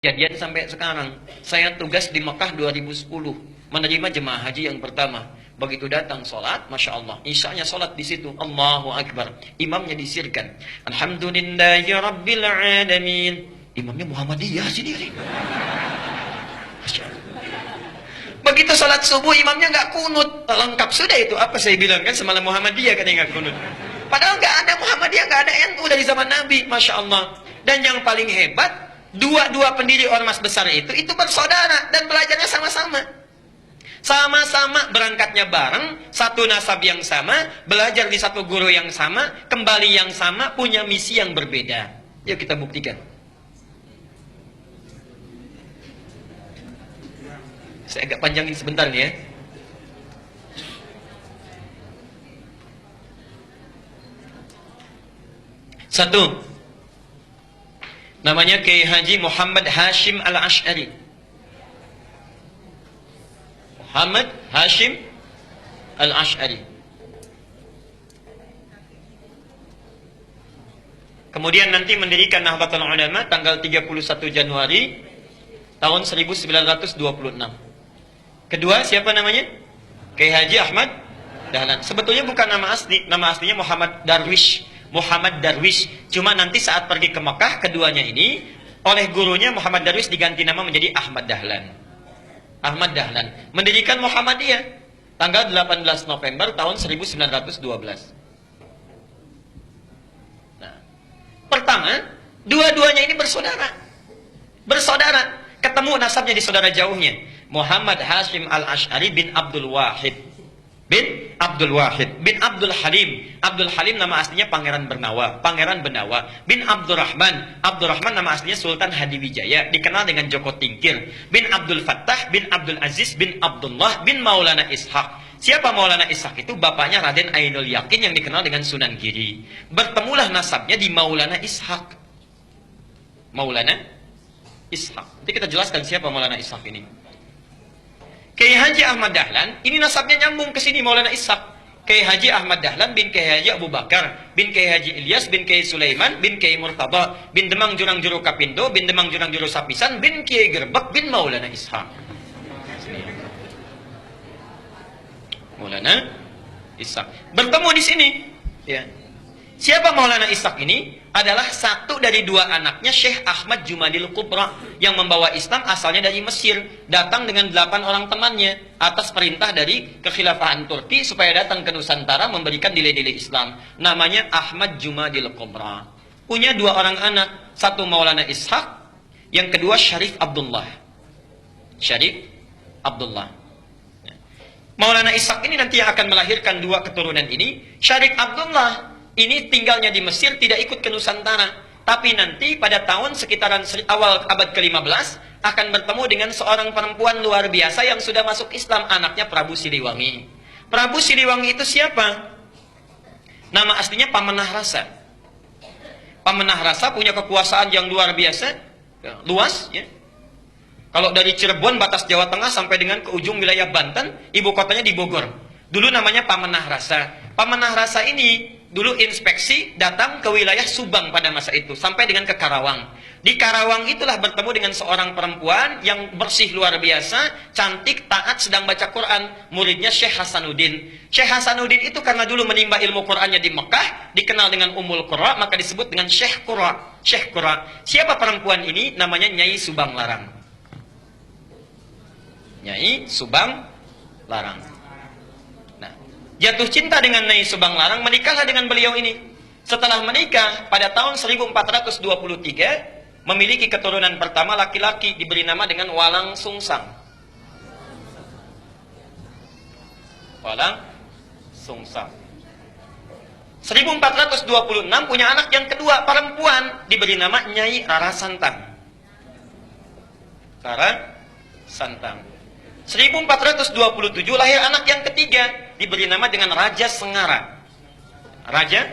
Kejadian sampai sekarang. Saya tugas di Mekah 2010, menerima jemaah haji yang pertama. Begitu datang sholat, Masya Allah, isyanya sholat di situ, Allahu Akbar. Imamnya disirkan, Alhamdulillahi Rabbil Alamin. Imamnya Muhammadiyah sendiri. Masya Allah. Begitu sholat subuh, imamnya nggak kunut. Lengkap sudah itu. Apa saya bilang kan semalam Muhammadiyah kan yang nggak kunut. Padahal nggak ada Muhammadiyah, nggak ada NU dari zaman Nabi, Masya Allah. Dan yang paling hebat, dua pendiri ormas besar itu bersaudara dan belajarnya sama-sama. Sama-sama berangkatnya bareng, satu nasab yang sama, belajar di satu guru yang sama, kembali yang sama, punya misi yang berbeda. Yuk kita buktikan. Saya agak panjangin sebentar nih ya. Satu, namanya Kiai Haji Muhammad Hashim Al-Ash'ari. Muhammad Hashim Al-Ash'ari. Kemudian nanti mendirikan Nahdlatul Ulama tanggal 31 Januari tahun 1926. Kedua, siapa namanya? Kiai Haji Ahmad Dahlan. Sebetulnya bukan nama asli, nama aslinya Muhammad Darwish. Muhammad Darwish. Cuma nanti saat pergi ke Mekah, keduanya ini oleh gurunya Muhammad Darwish diganti nama menjadi Ahmad Dahlan. Ahmad Dahlan mendirikan Muhammadiyah tanggal 18 November tahun 1912. Nah, pertama, dua-duanya ini bersaudara. Bersaudara, ketemu nasabnya di saudara jauhnya. Muhammad Hashim Al-Ash'ari bin Abdul Wahid bin Abdul Wahid bin Abdul Halim. Abdul Halim nama aslinya Pangeran Bernawa, Pangeran Benawa bin Abdurrahman. Abdurrahman nama aslinya Sultan Hadiwijaya, dikenal dengan Joko Tingkir. Bin Abdul Fattah bin Abdul Aziz bin Abdullah bin Maulana Ishaq. Siapa Maulana Ishaq itu? Bapaknya Raden Ainul Yakin yang dikenal dengan Sunan Giri. Bertemulah nasabnya di Maulana Ishaq. Maulana Ishaq. Nanti kita jelaskan siapa Maulana Ishaq ini. Kiai Haji Ahmad Dahlan, ini nasabnya nyambung ke sini Maulana Ishaq. Kiai Haji Ahmad Dahlan bin Kiai Haji Abu Bakar, bin Kiai Haji Ilyas, bin Kiai Sulaiman, bin Kiai Murtada, bin Demang Jurang Juru Kapindo, bin Demang Jurang Juru Sapisan, bin Kiai Gerbek, bin Maulana Ishaq. Maulana Ishaq. Bertemu di sini. Ya. Siapa Maulana Ishaq ini? Adalah satu dari dua anaknya Syekh Ahmad Jumadil Kubra yang membawa Islam, asalnya dari Mesir, datang dengan 8 orang temannya atas perintah dari kekhilafahan Turki supaya datang ke Nusantara memberikan nilai-nilai Islam. Namanya Ahmad Jumadil Kubra. Punya 2 orang anak, satu Maulana Ishaq, yang kedua Syarif Abdullah. Syarif Abdullah. Maulana Ishaq ini nanti yang akan melahirkan 2 keturunan ini. Syarif Abdullah ini tinggalnya di Mesir, tidak ikut ke Nusantara. Tapi nanti pada tahun sekitaran awal abad ke-15 akan bertemu dengan seorang perempuan luar biasa yang sudah masuk Islam, anaknya Prabu Siliwangi. Prabu Siliwangi itu siapa? Nama aslinya Pamenah Rasa. Pamenah Rasa punya kekuasaan yang luar biasa, luas ya. Kalau dari Cirebon batas Jawa Tengah sampai dengan ke ujung wilayah Banten, ibu kotanya di Bogor. Dulu namanya Pamenah Rasa. Pamenah Rasa ini dulu inspeksi datang ke wilayah Subang pada masa itu sampai dengan ke Karawang. Di Karawang itulah bertemu dengan seorang perempuan yang bersih luar biasa, cantik, taat, sedang baca Quran. Muridnya Syekh Hasanuddin. Syekh Hasanuddin itu karena dulu menimba ilmu Qurannya di Mekah, dikenal dengan Ummul Qura, maka disebut dengan Syekh Qura. Syekh Qura. Siapa perempuan ini? Namanya Nyai Subang Larang. Nyai Subang Larang. Jatuh cinta dengan Nyai Subang Larang, menikahlah dengan beliau ini. Setelah menikah, pada tahun 1423, memiliki keturunan pertama laki-laki, diberi nama dengan Walang Sungsang. Walang Sungsang. 1426 punya anak yang kedua, perempuan, diberi nama Nyai Rara Santang. Rara Santang. 1427 lahir anak yang ketiga, diberi nama dengan Raja Sengara. Raja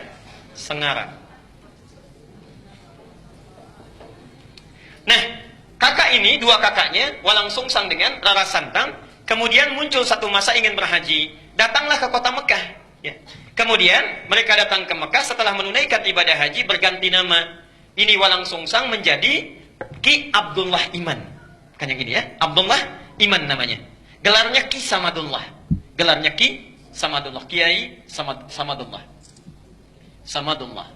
Sengara. Nah, kakak ini, 2 kakaknya, Walang Sungsang dengan Rara Santang, kemudian muncul satu masa ingin berhaji. Datanglah ke kota Mekah. Ya. Kemudian mereka datang ke Mekah setelah menunaikan ibadah haji, berganti nama. Ini Walang Sungsang menjadi Ki Abdullah Iman. Kan yang ini ya, Abdullah Iman namanya. Gelarnya Ki Samadullah. Gelarnya Ki Samadullah, Kiai Samadullah. Samadullah.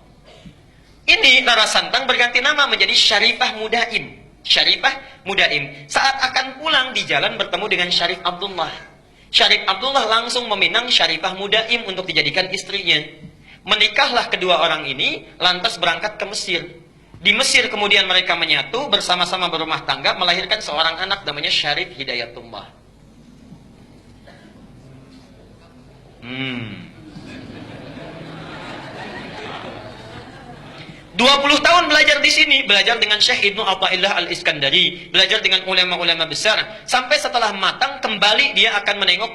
Ini Rara Santang berganti nama menjadi Syarifah Mudaim. Syarifah Mudaim. Saat akan pulang di jalan bertemu dengan Syarif Abdullah. Syarif Abdullah langsung meminang Syarifah Mudaim untuk dijadikan istrinya. Menikahlah kedua orang ini, lantas berangkat ke Mesir. Di Mesir kemudian mereka menyatu, bersama-sama berumah tangga, melahirkan seorang anak namanya Syarif Hidayatullah. 20 tahun belajar di sini, belajar dengan Syekh Ibnu Athaillah Al-Iskandari, belajar dengan ulama-ulama besar, sampai setelah matang kembali dia akan menengok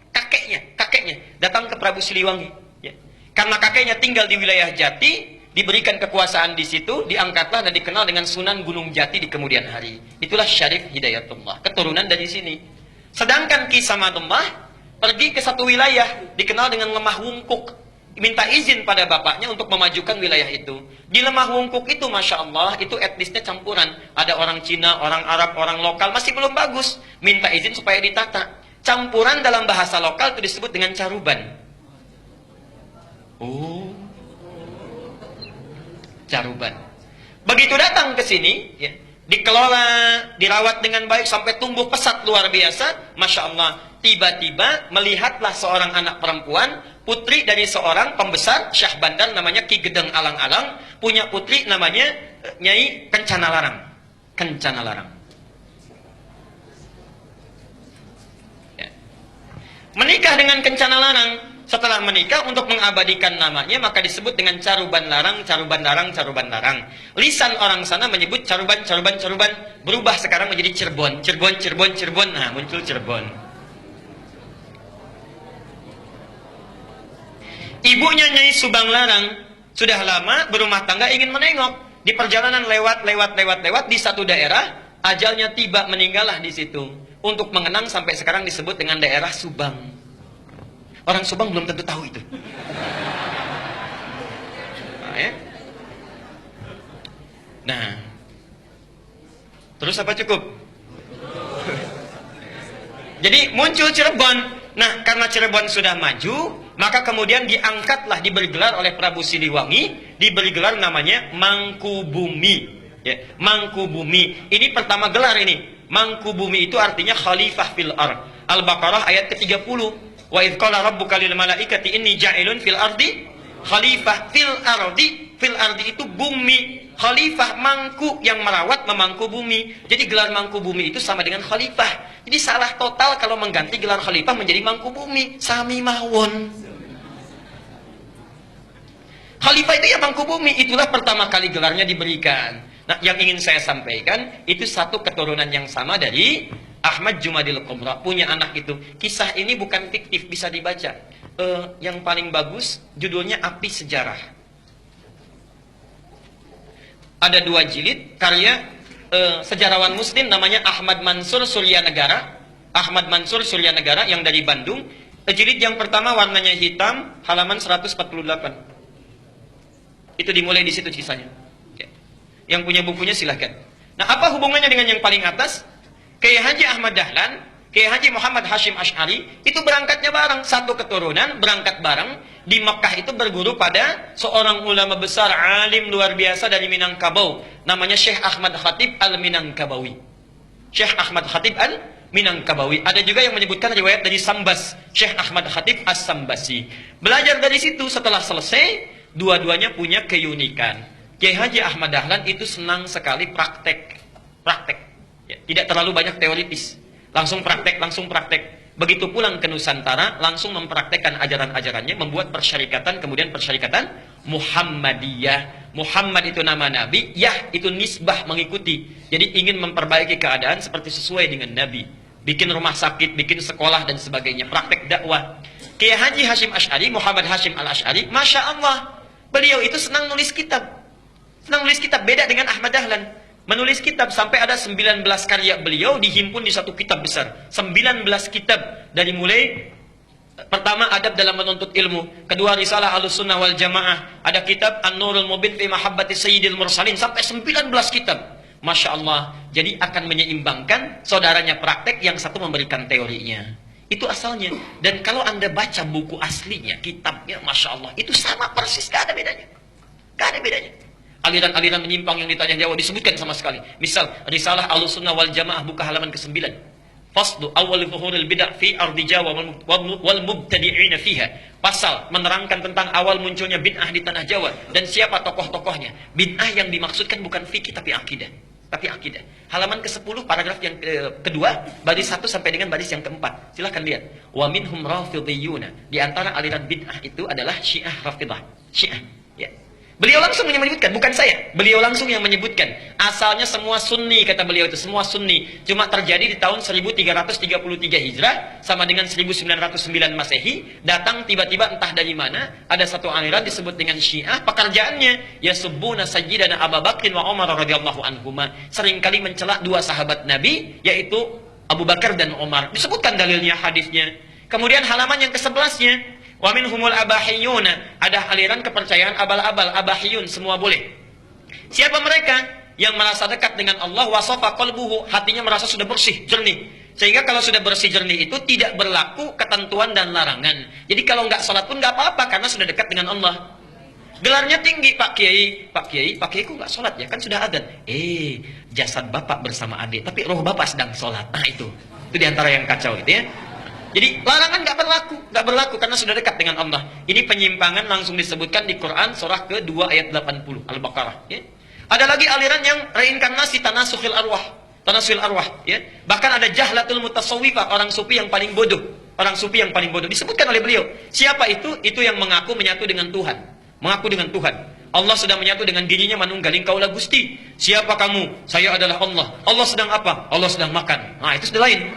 kakeknya datang ke Prabu Siliwangi. Ya. Karena kakeknya tinggal di wilayah Jati, diberikan kekuasaan di situ, diangkatlah dan dikenal dengan Sunan Gunung Jati di kemudian hari. Itulah Syarif Hidayatullah, keturunan dari sini. Sedangkan Ki Samadullah pergi ke satu wilayah dikenal dengan Lemah Wungkuk. Minta izin pada bapaknya untuk memajukan wilayah itu. Di Lemah Wungkuk itu, Masya Allah, itu etnisnya campuran. Ada orang Cina, orang Arab, orang lokal, masih belum bagus. Minta izin supaya ditata. Campuran dalam bahasa lokal itu disebut dengan caruban. Oh, caruban. Begitu datang ke sini, ya, dikelola, dirawat dengan baik sampai tumbuh pesat luar biasa. Masya Allah, tiba-tiba melihatlah seorang anak perempuan, putri dari seorang pembesar Syah Bandar namanya Ki Gedeng Alang-Alang, punya putri namanya Nyai Kencana Larang. Kencana Larang. Ya. Menikah dengan Kencana Larang. Setelah menikah, untuk mengabadikan namanya maka disebut dengan Caruban Larang, Caruban Larang, Caruban Larang. Lisan orang sana menyebut Caruban, Caruban, Caruban, berubah sekarang menjadi Cirebon, Cirebon, Cirebon, Cirebon. Nah, muncul Cirebon. Ibunya Nyai Subang Larang sudah lama berumah tangga, ingin menengok. Di perjalanan lewat di satu daerah, ajalnya tiba, meninggallah di situ. Untuk mengenang sampai sekarang disebut dengan daerah Subang. Orang Subang belum tentu tahu itu. Nah, ya. Nah, terus apa cukup? Jadi muncul Cirebon. Nah, karena Cirebon sudah maju, maka kemudian diangkatlah, diberi gelar oleh Prabu Siliwangi, diberi gelar namanya Mangkubumi. Ya, Mangkubumi. Ini pertama gelar ini. Mangkubumi itu artinya khalifah fil ard. Al-Baqarah ayat ke-30. Wa idh qala rabbuka lil malaikati inni ja'ilun fil ardi khalifah. Fil ardi itu bumi. Khalifah, mangku, yang merawat, memangku bumi. Jadi gelar mangku bumi itu sama dengan khalifah. Jadi salah total kalau mengganti gelar khalifah menjadi mangku bumi. Sami mawon. Khalifah itu ya mangku bumi. Itulah pertama kali gelarnya diberikan. Nah, yang ingin saya sampaikan, itu satu keturunan yang sama dari Ahmad Jumadil Kubra, punya anak itu. Kisah ini bukan fiktif, bisa dibaca. Yang paling bagus, judulnya Api Sejarah. Ada 2 jilid, karya sejarawan muslim namanya Ahmad Mansur Suryanegara. Ahmad Mansur Suryanegara yang dari Bandung. Jilid yang pertama warnanya hitam, halaman 148. Itu dimulai di situ kisahnya. Yang punya bukunya silahkan. Nah, apa hubungannya dengan yang paling atas? Kiai Haji Ahmad Dahlan, Kiai Haji Muhammad Hashim Asy'ari, itu berangkatnya bareng, satu keturunan, berangkat bareng. Di Mekah itu berguru pada seorang ulama besar, alim luar biasa dari Minangkabau, namanya Syekh Ahmad Khatib Al-Minangkabawi. Syekh Ahmad Khatib Al-Minangkabawi. Ada juga yang menyebutkan riwayat dari Sambas, Syekh Ahmad Khatib As-Sambasi. Belajar dari situ, setelah selesai, dua-duanya punya keunikan. Kiai Haji Ahmad Dahlan itu senang sekali praktek. Ya, tidak terlalu banyak teoritis. Langsung praktek. Begitu pulang ke Nusantara, langsung mempraktekkan ajaran-ajarannya, membuat persyarikatan, kemudian persyarikatan Muhammadiyah. Muhammad itu nama Nabi, Yah itu nisbah, mengikuti. Jadi ingin memperbaiki keadaan seperti sesuai dengan Nabi. Bikin rumah sakit, bikin sekolah, dan sebagainya. Praktek dakwah. Kiai Haji Hashim Asy'ari, Muhammad Hashim Al-Asy'ari, Masya Allah, beliau itu senang nulis kitab. Beda dengan Ahmad Dahlan. Menulis kitab sampai ada 19 karya beliau dihimpun di satu kitab besar. 19 kitab. Dari mulai pertama adab dalam menuntut ilmu, kedua risalah Ahlussunnah wal Jamaah, ada kitab An-Nurul Mubin fi Mahabbati Sayyidil Mursalin, sampai 19 kitab. Masya Allah. Jadi akan menyeimbangkan saudaranya praktek, yang satu memberikan teorinya. Itu asalnya. Dan kalau Anda baca buku aslinya, kitabnya, Masya Allah, itu sama persis, gak ada bedanya. Gak ada bedanya. Aliran-aliran menyimpang yang di Tanah Jawa disebutkan sama sekali. Misal, Risalah Ahlussunnah wal Jamaah buka halaman ke-9. Faslu awal zuhuril bid'ah fi ardi Jawa wal mubtadi'ina fiha. Pasal menerangkan tentang awal munculnya bid'ah di Tanah Jawa dan siapa tokoh-tokohnya. Bid'ah yang dimaksudkan bukan fikih tapi akidah. Tapi akidah. Halaman ke-10 paragraf yang kedua, baris 1 sampai dengan baris yang keempat. Silahkan lihat. Wa minhum rafidhiyuna. Di antara aliran bid'ah itu adalah Syiah Rafidah. Syiah, ya. Beliau langsung menyebutkan, bukan saya. Beliau langsung yang menyebutkan. Asalnya semua sunni, kata beliau itu. Semua sunni. Cuma terjadi di tahun 1333 Hijrah, sama dengan 1909 Masehi. Datang tiba-tiba entah dari mana, ada satu aliran disebut dengan Syiah. Pekerjaannya, yasubbuna sayyidana Abu Bakr wa Umar radhiyallahu anhuma. Seringkali mencela dua sahabat Nabi, yaitu Abu Bakar dan Umar. Disebutkan dalilnya, hadisnya. Kemudian halaman yang ke-11-nya, wa minhumul abahiyuna, ada aliran kepercayaan abal-abal, abahiyun, semua boleh. Siapa mereka? Yang merasa dekat dengan Allah, wasafa qalbuhu, hatinya merasa sudah bersih, jernih. Sehingga kalau sudah bersih jernih itu tidak berlaku ketentuan dan larangan. Jadi kalau nggak sholat pun nggak apa-apa karena sudah dekat dengan Allah. Gelarnya tinggi, Pak Kiai. Pak Kiai kok nggak sholat ya? Kan sudah adzan. Jasad bapak bersama adik, tapi roh bapak sedang sholat. Nah itu diantara yang kacau itu ya. Jadi larangan nggak berlaku karena sudah dekat dengan Allah. Ini penyimpangan langsung disebutkan di Quran surah ke-2 ayat 80 Al-Baqarah. Ya. Ada lagi aliran yang reinkarnasi tanasukhil arwah. Ya. Bahkan ada jahlatul mutasawwifah, orang sufi yang paling bodoh. Orang sufi yang paling bodoh disebutkan oleh beliau. Siapa itu? Itu yang mengaku menyatu dengan Tuhan. Mengaku dengan Tuhan. Allah sedang menyatu dengan dirinya, manunggaling kaulah Gusti. Siapa kamu? Saya adalah Allah. Allah sedang apa? Allah sedang makan. Nah itu sudah lain.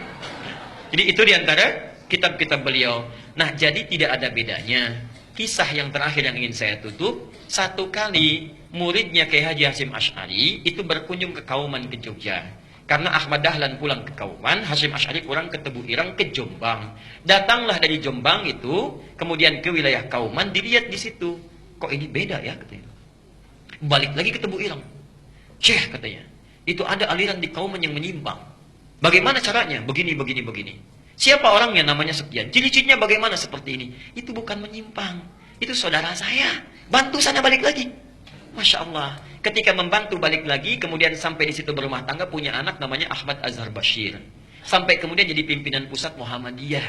Jadi itu diantara kitab-kitab beliau. Nah, jadi tidak ada bedanya. Kisah yang terakhir yang ingin saya tutup, satu kali muridnya Kiai Haji Hasyim Asy'ari itu berkunjung ke Kauman ke Jogja. Karena Ahmad Dahlan pulang ke Kauman, Hasyim Asy'ari pulang ke Tebu Ireng ke Jombang. Datanglah dari Jombang itu, kemudian ke wilayah Kauman, dilihat di situ. Kok ini beda ya katanya. Balik lagi ke Tebu Ireng. Syekh katanya, itu ada aliran di Kauman yang menyimpang. Bagaimana caranya? Begini. Siapa orangnya? Namanya sekian. Ciri-cirinya bagaimana seperti ini? Itu bukan menyimpang. Itu saudara saya. Bantu sana balik lagi. Masya Allah. Ketika membantu balik lagi, kemudian sampai di situ berumah tangga, punya anak namanya Ahmad Azhar Bashir. Sampai kemudian jadi pimpinan pusat Muhammadiyah.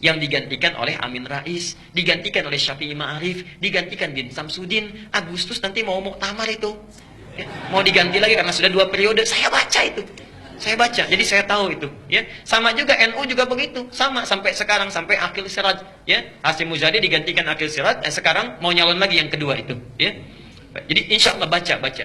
Yang digantikan oleh Amin Rais. Digantikan oleh Syafi'i Ma'arif. Digantikan Din Samsudin. Agustus nanti mau muktamar itu. Ya, mau diganti lagi karena sudah 2 periode. Saya baca itu. Saya baca, jadi saya tahu itu. Ya, sama juga NU juga begitu, sama sampai sekarang sampai Aqil Siraj. Ya, Hasyim Muzadi digantikan Aqil Siraj, sekarang mau nyalon lagi yang kedua itu. Ya, jadi insya Allah baca.